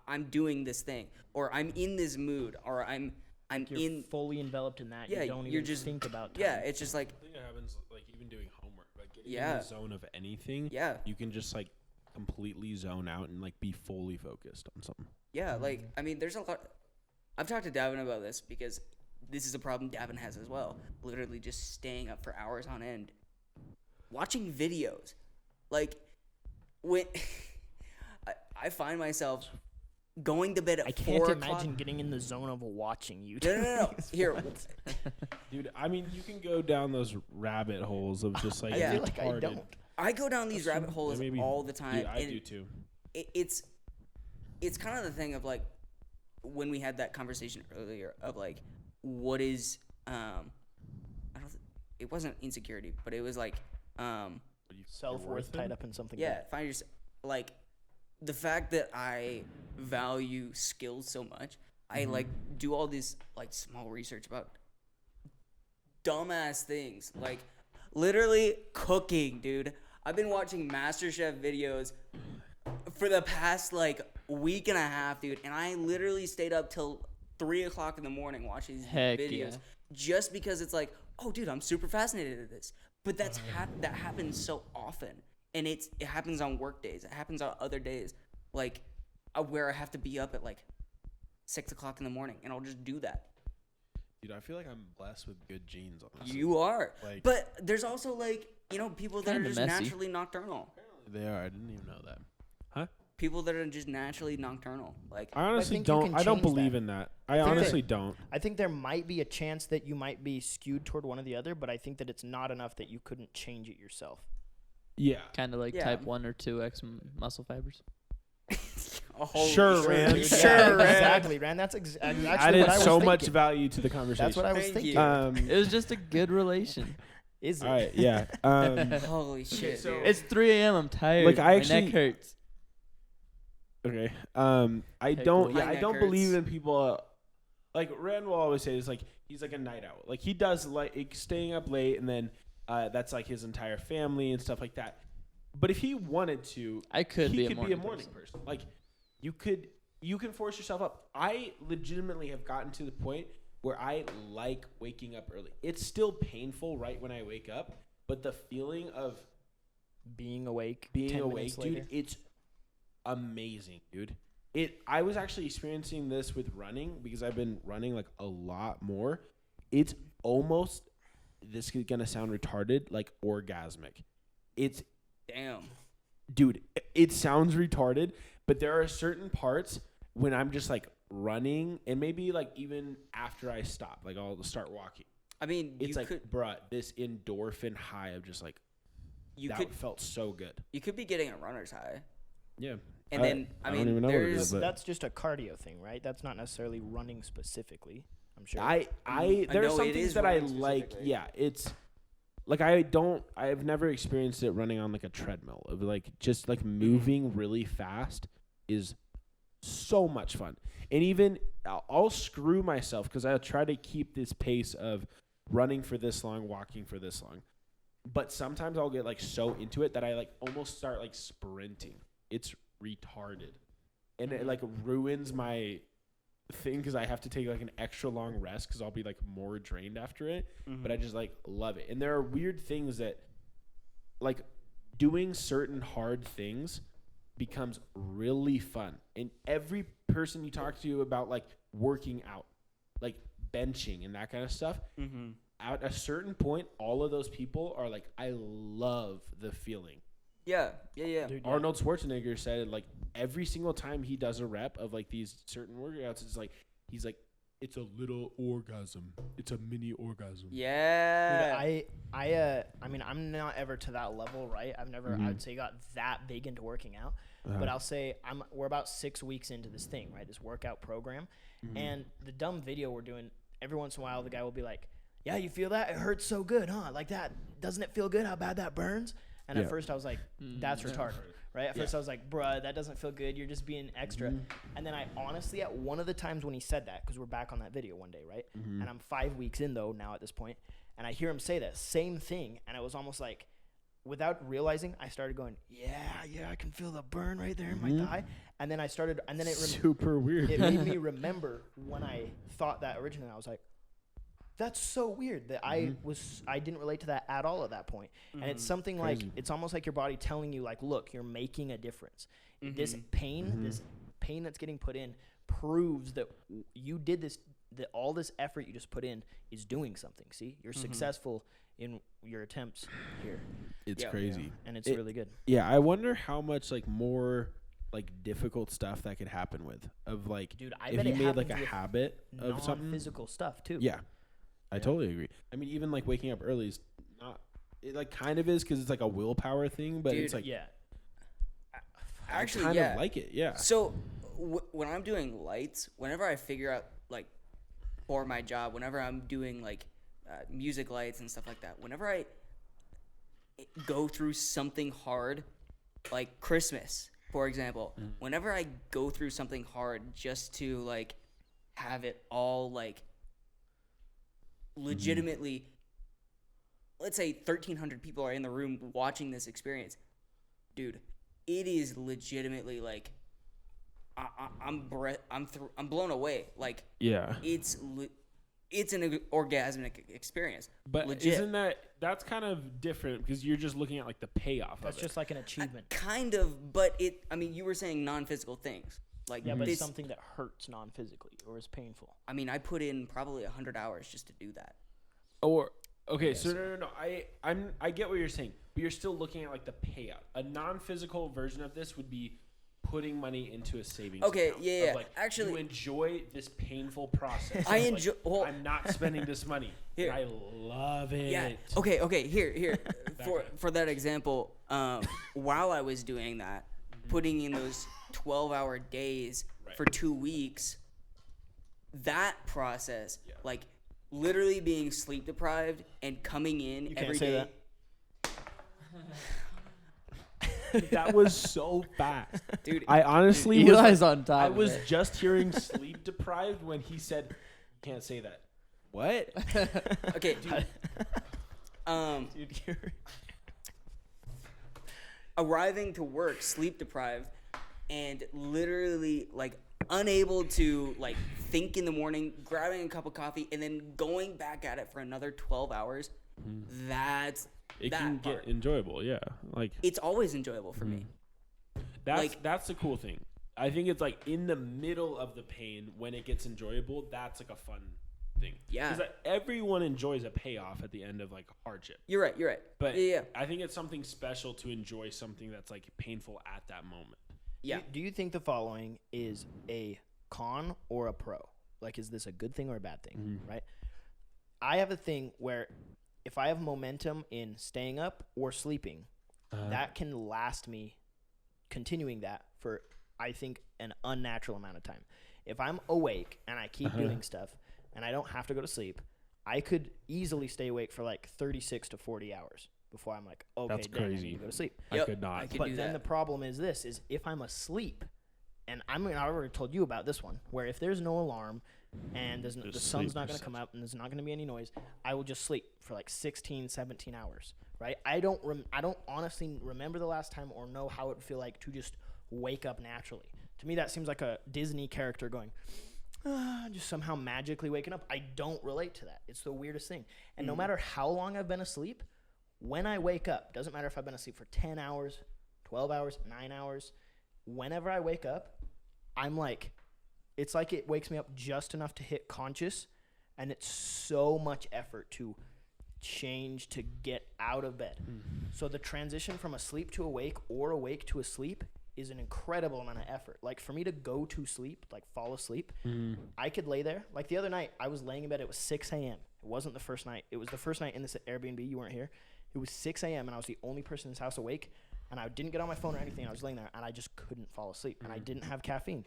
I'm doing this thing, or I'm in this mood, or I'm You're fully enveloped in that. Yeah, you don't you're even just- think about time. yeah, it's just like, I think it happens like even doing homework, like getting in Yeah. the zone of anything. yeah, You can just like completely zone out and like be fully focused on something. yeah, like, I mean, there's a lot. I've talked to Davin about this because this is a problem Davin has as well. Literally just staying up for hours on end, watching videos. Like, when I find myself going to bed at I 4 can't o'clock. imagine getting in the zone of watching you. No. Here, Dude, I mean, you can go down those rabbit holes of just like I feel like I retarded- don't. I go down these rabbit holes Maybe- all the time. Dude, I and do too. it's kind of the thing of like when we had that conversation earlier of like what is I don't it wasn't insecurity, but it was like What do self-worth tied up in something. Yeah, bad. find yourself like the fact that I value skills so much. I like do all this like small research about dumbass things, like literally cooking, dude. I've been watching MasterChef videos for the past like week and a half, dude, and I literally stayed up till 3 o'clock in the morning watching these videos just because it's like, oh, dude, I'm super fascinated with this. But that happens so often, and it happens on work days. It happens on other days, like where I have to be up at like 6 o'clock in the morning, and I'll just do that. Dude, I feel like I'm blessed with good genes. Honestly. You are, like, but there's also like people that are just messy. naturally nocturnal. They are. I didn't even know that. Huh? People that are just naturally nocturnal. Like I honestly think you don't. can I don't change believe that. in that. I honestly that- don't. I think there might be a chance that you might be skewed toward one or the other, but I think that it's not enough that you couldn't change it yourself. Yeah. Kind of like Yeah. type 1 or 2X muscle fibers. Sure, Rand. dude. Sure, Yeah, Rand. exactly, Rand. That's actually Added what I was so thinking. much value to the conversation. That's what I was Thank thinking. you. It was just a good relation. Is it? all right. Yeah. Holy shit, so- dude. It's 3 a.m. I'm tired. Like, I My actually- neck hurts. Okay. I Heck, don't. my Yeah, I neck don't hurts. believe in people. Like Rand will always say, is like he's like a night owl. Like he does like staying up late, and then that's like his entire family and stuff like that. But if he wanted to, I could he be a could morning, be a morning person. Like you can force yourself up. I legitimately have gotten to the point where I like waking up early. It's still painful right when I wake up, but the feeling of Being awake. being 10 awake, minutes dude, later. it's amazing, dude. I was actually experiencing this with running because I've been running like a lot more. It's almost, this is gonna sound retarded, like orgasmic. It's, Damn. dude, it sounds retarded, but there are certain parts when I'm just like running, and maybe like even after I stop, like I'll start walking. I mean, It's you like, could bruh, this endorphin high of just like, that felt so good. you could be getting a runner's high. Yeah. And then I don't mean, even know what it there's is, but- That's just a cardio thing, right? That's not necessarily running specifically. I'm sure. I I there are know some it things is that I running like. specifically. Yeah, it's like I've never experienced it running on like a treadmill. Of like just like moving really fast is so much fun. And even I'll screw myself because I'll try to keep this pace of running for this long, walking for this long. But sometimes I'll get like so into it that I like almost start like sprinting. It's retarded. And it like ruins my thing because I have to take like an extra long rest because I'll be like more drained after it. But I just like love it. And there are weird things that like doing certain hard things becomes really fun. And every person you talk to about like working out, like benching and that kind of stuff, at a certain point, all of those people are like, I love the feeling. yeah. Dude, yeah. Arnold Schwarzenegger said like every single time he does a rep of like these certain workouts, it's like he's like, it's a little orgasm. It's a mini orgasm. Yeah. Dude, I mean, I'm not ever to that level, right? I've never, I would say, got that big into working out. But I'll say we're about 6 weeks into this thing, right? This workout program. And the dumb video we're doing, every once in a while, the guy will be like, yeah, you feel that? It hurts so good, huh? Like that. Doesn't it feel good how bad that burns? And Yeah. at first I was like, that's retarded, right? At first I was like, bruh, that doesn't feel good. You're just being extra. And then I honestly, at one of the times when he said that, because we're back on that video one day, right? And I'm 5 weeks in, though, now at this point, and I hear him say that same thing, and it was almost like, without realizing, I started going, yeah, I can feel the burn right there in my thigh. And then I started, and then Super weird. it made me remember when I thought that originally. I was like, that's so weird that I didn't relate to that at all at that point. And it's something like, it's almost like your body telling you like, look, you're making a difference. This pain that's getting put in proves that you did this, that all this effort you just put in is doing something. See, you're successful in your attempts here, It's Yeah. crazy. and it's It- really good. Yeah, I wonder how much like more like difficult stuff that could happen with of like Dude, I if bet you it made like a happens with habit of something. non-physical stuff too. Yeah, I totally agree. I mean, even like waking up early is not. It like kind of is because it's like a willpower thing, but Dude, it's like Yeah. I Actually, kind yeah. of like it. Yeah. So when I'm doing lights, whenever I figure out like for my job, whenever I'm doing like music lights and stuff like that, whenever I go through something hard, like Christmas, for example, whenever I go through something hard just to like have it all like legitimately, let's say 1,300 people are in the room watching this experience, dude, it is legitimately like I'm blown away. Like, Yeah. it's an orgasmic experience. But legit. isn't that's kind of different because you're just looking at like the payoff That's of just like an achievement. Kind of, but I mean, you were saying non-physical things. Like, Yeah, but this, it's something that hurts non-physically or is painful. I mean, I put in probably 100 hours just to do that. Or okay, so no. I get what you're saying, but you're still looking at like the payout. A non-physical version of this would be putting money into a savings account. Yeah. Of, like, actually, you enjoy this painful process. I of, enjoy. Like, Well, I'm not spending this money. Here. I love it. yeah. Okay. Here. for that example, while I was doing that, putting in those 12-hour days for 2 weeks, that process, like literally being sleep deprived and coming in You every can't say day. That was so fast, Dude, I honestly Eli's on top. I of was it. just hearing sleep deprived when he said, "You can't say that." What? okay, dude. Dude, you're Arriving to work sleep deprived and literally like unable to like think in the morning, grabbing a cup of coffee and then going back at it for another 12 hours. That's It that can part. get enjoyable, yeah. Like It's always enjoyable for me. that's the cool thing. I think it's like in the middle of the pain when it gets enjoyable. That's like a fun thing. Yeah. because like, everyone enjoys a payoff at the end of like hardship. You're right. But yeah. I think it's something special to enjoy something that's like painful at that moment. Yeah. Do you think the following is a con or a pro? Like, is this a good thing or a bad thing? Right? I have a thing where if I have momentum in staying up or sleeping, that can last me continuing that for, I think, an unnatural amount of time. If I'm awake and I keep doing stuff and I don't have to go to sleep, I could easily stay awake for like 36 to 40 hours before I'm like, okay, That's dang, I crazy. need to go to sleep. I Yep, could not. I could But do then that. the problem is this, is if I'm asleep, and I already told you about this one, where if there's no alarm and the Just sun's sleep not going to come out and there's not going to be any noise, I will just sleep for like 16, 17 hours, right? I don't honestly remember the last time or know how it would feel like to just wake up naturally. To me, that seems like a Disney character going, just somehow magically waking up. I don't relate to that. It's the weirdest thing. And no matter how long I've been asleep, when I wake up, doesn't matter if I've been asleep for 10 hours, 12 hours, 9 hours, whenever I wake up, I'm like, it's like it wakes me up just enough to hit conscious, and it's so much effort to change to get out of bed. So the transition from asleep to awake or awake to asleep is an incredible amount of effort. Like, for me to go to sleep, like fall asleep, I could lay there. Like the other night, I was laying in bed. It was 6 a.m. It wasn't the first night. It was the first night in this Airbnb. You weren't here. It was 6 a.m. and I was the only person in this house awake. And I didn't get on my phone or anything. I was laying there and I just couldn't fall asleep. And I didn't have caffeine.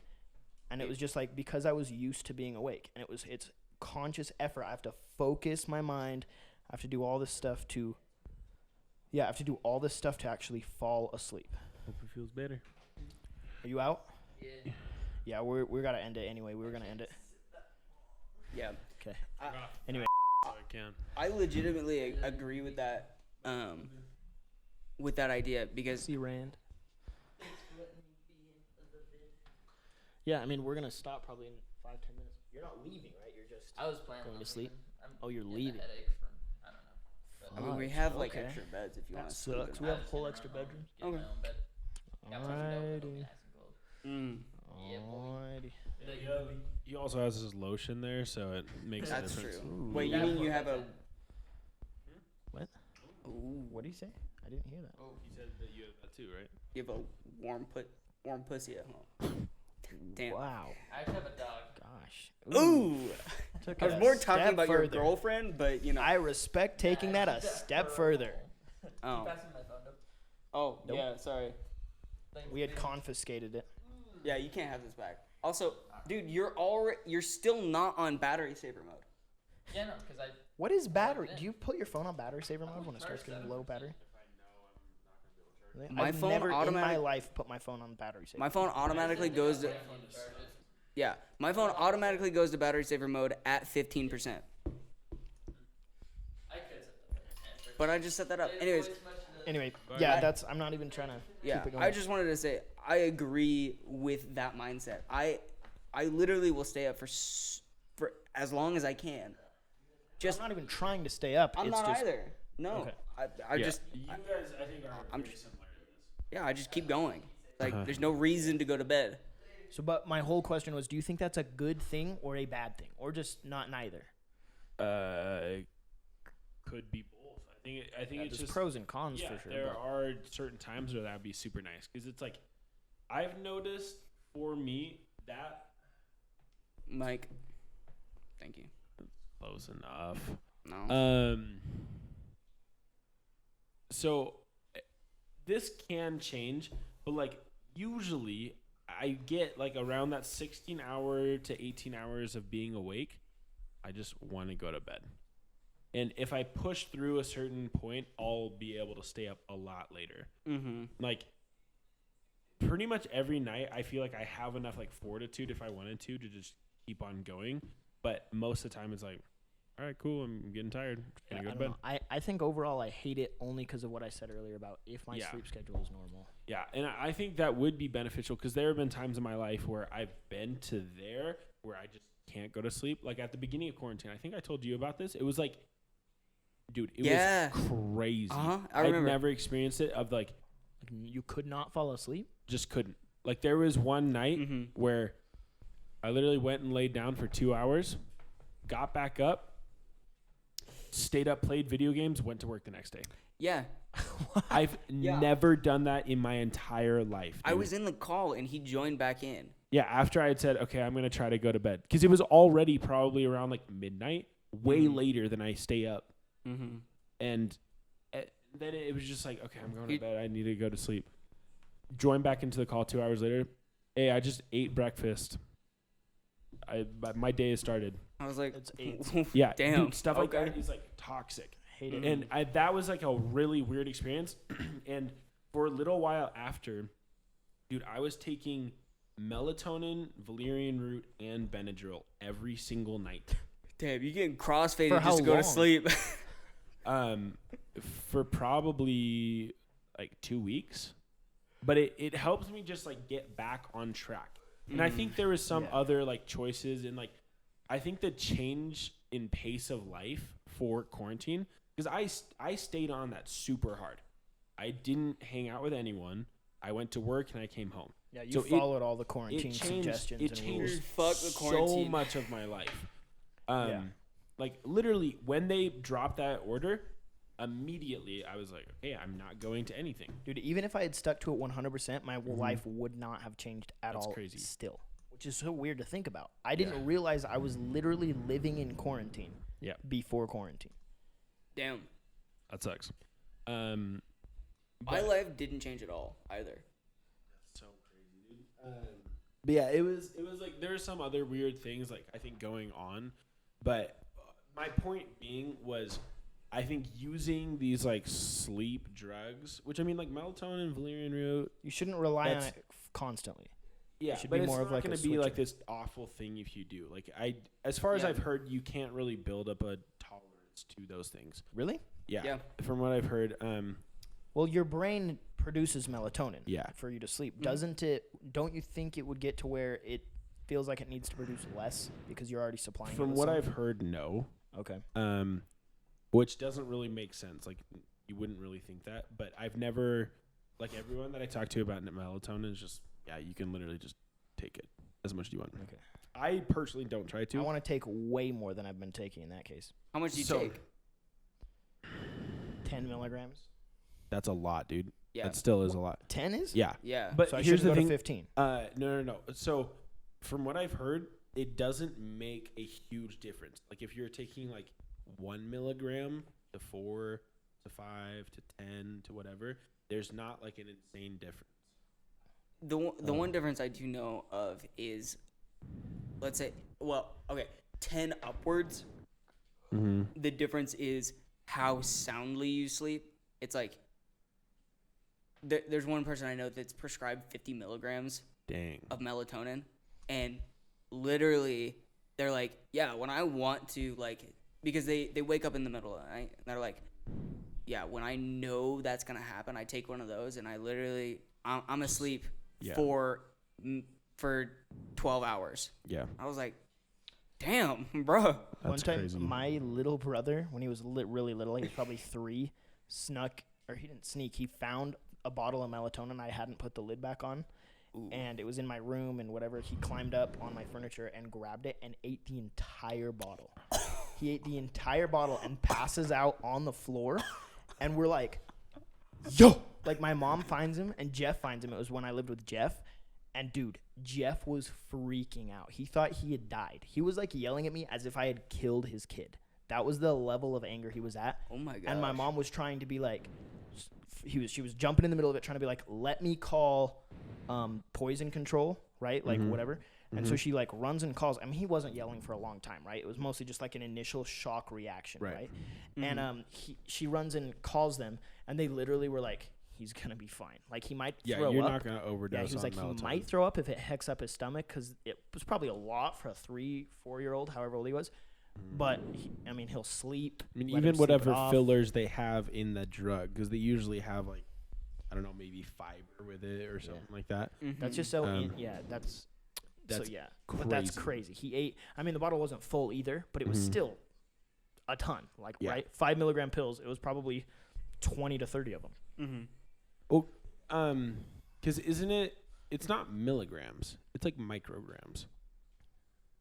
And it was just like, because I was used to being awake. And it's conscious effort. I have to focus my mind. I have to do all this stuff to actually fall asleep. Hope it feels better. Are you out? Yeah. Yeah, we're gotta end it anyway. We were gonna end it. Yeah. Okay. So I can. I legitimately agree with that. With that idea because See Rand. Yeah, I mean we're gonna stop probably in 5-10 minutes. You're not leaving, right? You're just. I was planning Going on to sleep? leaving. Oh, you're getting a leaving. headache from, I don't know. I mean, we Fudge, have like okay. extra beds if you want That to sleep. sucks. in We have them. a whole extra bedroom. Get my own bed. Got my window, it'll be Alrighty. nice and cold. Yeah, boy. Alrighty. He also has his lotion there, so it makes a That's difference. true. Ooh. Wait, you That's mean you what have I a? said. What? Ooh, What did he say? I didn't hear that. He said that you have that too, right? you have a warm pussy at home. Damn. Wow. I actually have a dog. Gosh. Ooh. Took I it was a more talking step about your further. girlfriend, but you know. I respect taking that a step further. Oh. Keep passing my phone, though. Oh, Nope. yeah. Sorry. Thanks, We had thanks. confiscated it. Yeah, you can't have this back. Also, dude, you're still not on battery saver mode. Yeah, no, because I. What is battery? Do you put your phone on battery saver mode when it starts getting low battery? My I've phone never in my automatic- life put my phone on battery saver. My phone automatically goes to my phone automatically goes to battery saver mode at 15%. But I just set that up. Anyways, Anyway, yeah, I'm not even trying to yeah, keep it going. I just wanted to say I agree with that mindset. I literally will stay up for as long as I can. I'm not even trying to stay up. I'm it's not just, either. No, Okay. I just You guys, I think, are I'm very just- similar to this. yeah, I just keep going. Like there's no reason to go to bed. So, but my whole question was, do you think that's a good thing or a bad thing, or just not neither? Could be both. I think it's There's just pros and cons yeah, for sure. there but- are certain times where that would be super nice because it's like I've noticed for me that Mike, thank you. close enough. No. So this can change, but like usually I get like around that 16 hour to 18 hours of being awake. I just want to go to bed. And if I push through a certain point, I'll be able to stay up a lot later. Mm-hmm. Like pretty much every night I feel like I have enough like fortitude if I wanted to just keep on going. But most of the time it's like, all right, cool, I'm getting tired. Just Yeah, gonna I go to don't bed. know. I think overall I hate it only because of what I said earlier about if my Yeah. sleep schedule is normal. Yeah, and I think that would be beneficial because there have been times in my life where I've been to there where I just can't go to sleep. Like at the beginning of quarantine, I think I told you about this. It was like, dude, it Yeah. was crazy. I I'd remember. never experienced it of like, Like, you could not fall asleep. just couldn't. Like there was one night Mm-hmm. where I literally went and laid down for 2 hours, got back up, stayed up, played video games, went to work the next day. Yeah, I've Yeah. never done that in my entire life. I dude. was in the call and he joined back in. Yeah, after I had said, okay, I'm going to try to go to bed. Because it was already probably around like midnight, way Mhm. later than I stay up. Mm-hmm. And then it was just like, okay, I'm going You- to bed. I need to go to sleep. Join back into the call 2 hours later. Hey, I just ate breakfast. My day has started. I was like, It's 8. Yeah, Damn. dude, stuff like Okay. that is like toxic. Hate it. Mhm. And that was like a really weird experience. And for a little while after, dude, I was taking melatonin, valerian root, and Benadryl every single night. damn, you getting crossfaded For just how to go to long? sleep. For probably like 2 weeks. But it helps me just like get back on track. And I think there was some Yeah. other like choices and like I think the change in pace of life for quarantine because I stayed on that super hard. I didn't hang out with anyone. I went to work and I came home. Yeah, you So it- followed all the quarantine It changed. suggestions It and changed rules. Fuck the so quarantine. much of my life. Yeah. Like literally when they dropped that order, immediately I was like, okay, I'm not going to anything. Dude, even if I had stuck to it 100%, my life would not have changed at That's all crazy. still, which is so weird to think about. I didn't realize I was literally living in quarantine Yeah. before quarantine. Damn. That sucks. My But- life didn't change at all either. So crazy, dude. But yeah, it was like there were some other weird things like I think going on, but my point being was I think using these like sleep drugs, which I mean like melatonin, valerian root, You shouldn't rely on That's- it constantly. yeah, should but be it's more not of like a going to be like switcher. this awful thing if you do. Like as far as Yeah. I've heard, you can't really build up a tolerance to those things. Really? Yeah, Yeah. from what I've heard, Well, your brain produces melatonin Yeah. for you to sleep. Mhm. Doesn't it? Don't you think it would get to where it feels like it needs to produce less because you're already supplying it from with what I've something? heard, no. Okay. Which doesn't really make sense. Like you wouldn't really think that, but I've never, like everyone that I talk to about melatonin is just, yeah, you can literally just take it as much as you want. Okay. I personally don't try to. I want to take way more than I've been taking in that case. How much do you So- take? 10 milligrams. That's a lot, dude. Yeah. That still is a lot. 10 is? Yeah. Yeah. But So I here's should the go thing. to 15. No. So from what I've heard, it doesn't make a huge difference. Like if you're taking like 1 milligram to 4 to 5 to 10 to whatever, there's not like an insane difference. The one difference I do know of is, let's say, 10 upwards. Mm-hmm. The difference is how soundly you sleep. It's like there's one person I know that's prescribed 50 milligrams Dang. of melatonin, and literally they're like, yeah, when I want to, like, because they wake up in the middle of the night and they're like, yeah, when I know that's gonna happen, I take one of those and I literally I'm asleep for 12 hours. Yeah. I was like, damn, bro. One time, crazy. my little brother, when he was really little, he was probably 3, he didn't sneak. He found a bottle of melatonin. I hadn't put the lid back on. Ooh. And it was in my room and whatever. He climbed up on my furniture and grabbed it and ate the entire bottle. He ate the entire bottle and passes out on the floor. And we're like, yo! Like, my mom finds him and Jeff finds him. It was when I lived with Jeff. And, dude, Jeff was freaking out. He thought he had died. He was, like, yelling at me as if I had killed his kid. That was the level of anger he was at. Oh, my God. And my mom was trying to be like, she was jumping in the middle of it, trying to be like, let me call poison control, right? Like, whatever. And so she, like, runs and calls. I mean, he wasn't yelling for a long time, right? It was mostly just, like, an initial shock reaction, right? And she runs and calls them, and they literally were like, he's going to be fine. Like, he might throw up. Yeah, you're not going to overdose Yeah, he was like, melatonin. he might throw up if it hecks up his stomach, because it was probably a lot for a 3-4-year-old, however old he was. But, he'll sleep. I mean, let him even sleep it whatever off. fillers they have in the drug, because they usually have, like, I don't know, maybe fiber with it or something like that. That's just so, That's But that's crazy. He ate, the bottle wasn't full either, but it was still a ton. Like, right? 5 milligram pills, it was probably 20 to 30 of them. Well, because it's not milligrams, it's like micrograms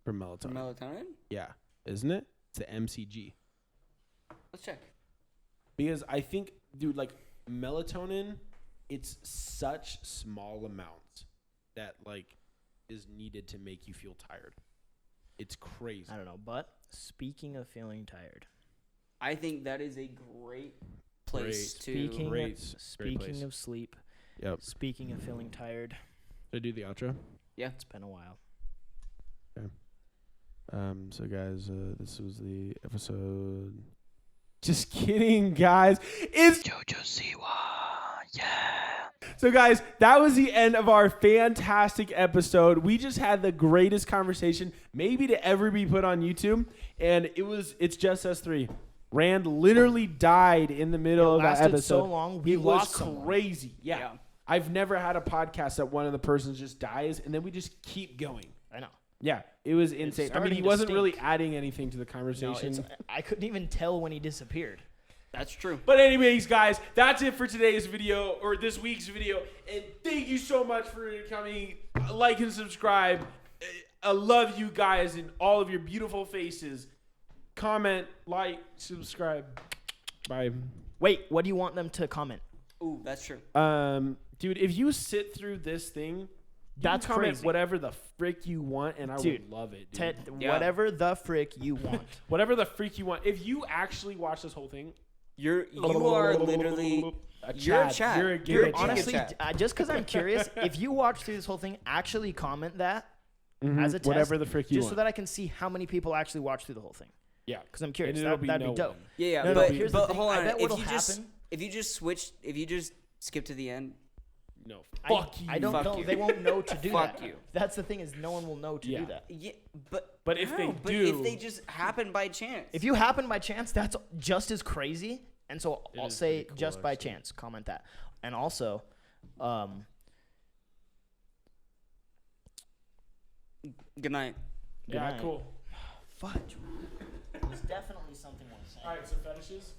for melatonin. For melatonin? Yeah, isn't it? It's the MCG. Let's check. Because I think, dude, like, melatonin, it's such small amounts that, like, is needed to make you feel tired. It's crazy. I don't know, but speaking of feeling tired, I think that is a great place speaking place. of sleep, Yep. speaking of feeling tired, Should I do the outro? Yeah. it's been a while. Okay. So guys, this was the episode. Just kidding, guys. It's Jojo Siwa. Yeah. So guys, that was the end of our fantastic episode. We just had the greatest conversation maybe to ever be put on YouTube, and it's just us three. Rand literally died in the middle of that episode. So long, we lost someone. Crazy. Yeah. I've never had a podcast that one of the persons just dies, and then we just keep going. I know. Yeah, it was insane. I mean, he wasn't really adding anything to the conversation. No, I couldn't even tell when he disappeared. That's true. But anyways, guys, that's it for today's video, or this week's video. And thank you so much for coming. Like and subscribe. I love you guys and all of your beautiful faces. Comment, like, subscribe. Bye. Wait, what do you want them to comment? Ooh, that's true. Dude, if you sit through this thing, that's comment crazy. whatever the frick you want, and I would love it, dude. Whatever the frick you want. Whatever the freak you want. If you actually watch this whole thing, you are literally you're a Chad. You're a You're giga honestly, Chad. just because I'm curious, if you watch through this whole thing, actually comment that as a test. Whatever the frick you just want. so that I can see how many people actually watch through the whole thing. Yeah. Because I'm curious. And it'll be That'd no be dope. one. Yeah, No, but here's the thing. hold on. I bet what'll happen. If you just skip to the end, No. Fuck you. I don't Fuck know. you. They won't know to do Fuck that. you. That's the thing, is no one will know to do that. yeah, but if they but do, if they just happen by chance, If you happen by chance, that's just as crazy. And so I'll is say pretty cool, just by actually. chance, comment that. And also, good night. yeah, night. cool. fudge. There's definitely something worth saying. All right, so fetishes.